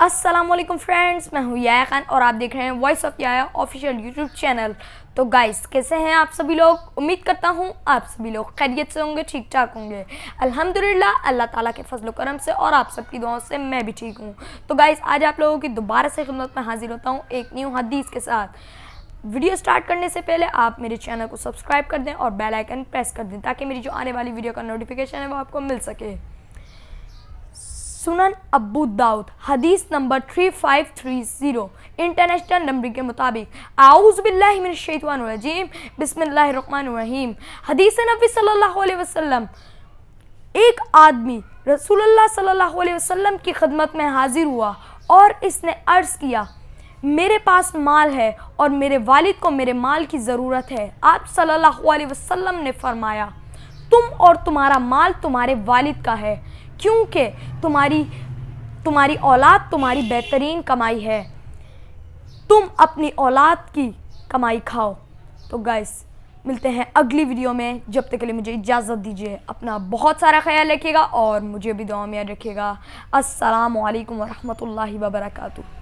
अस्सलाम वालेकुम फ्रेंड्स, मैं हूँ याया खान और आप देख रहे हैं वॉइस ऑफ याया ऑफिशियल यूट्यूब चैनल। तो गाइस, कैसे हैं आप सभी लोग? उम्मीद करता हूँ आप सभी लोग खैरियत से होंगे, ठीक ठाक होंगे। अल्हम्दुलिल्लाह, अल्लाह ताला के फजल करम से और आप सबकी दुआओं से मैं भी ठीक हूँ। तो गाइस, आज आप लोगों की दोबारा से खिदमत में हाजिर होता हूँ एक न्यू हदीस के साथ। वीडियो स्टार्ट करने से पहले आप मेरे चैनल को सब्सक्राइब कर दें और बेल आइकन प्रेस कर दें ताकि मेरी जो आने वाली वीडियो का नोटिफिकेशन है वो आपको मिल सके। सुनन अबू दाऊद हदीस नंबर 3530 इंटरनेशनल नंबर के मुताबिक आऊज़ु बिल्लाहि मिनश शैतानिर रजीम बिस्मिल्लाहिर रहमानिर रहीम। हदीस नबी सल्लल्लाहु अलैहि वसल्लम, एक आदमी रसूलुल्लाह सल्लल्लाहु अलैहि वसल्लम की खिदमत में हाजिर हुआ और इसने अर्ज़ किया, मेरे पास माल है और मेरे वालिद को मेरे माल की ज़रूरत है। आप सल्लल्लाहु अलैहि वसल्लम ने फरमाया, तुम और तुम्हारा माल तुम्हारे वालिद का है, क्योंकि तुम्हारी औलाद तुम्हारी बेहतरीन कमाई है। तुम अपनी औलाद की कमाई खाओ। तो गाइस, मिलते हैं अगली वीडियो में। जब तक के लिए मुझे इजाज़त दीजिए। अपना बहुत सारा ख्याल रखिएगा और मुझे भी दुआ में याद रखिएगा। अस्सलामु अलैकुम व रहमतुल्लाहि व बरकातुहू।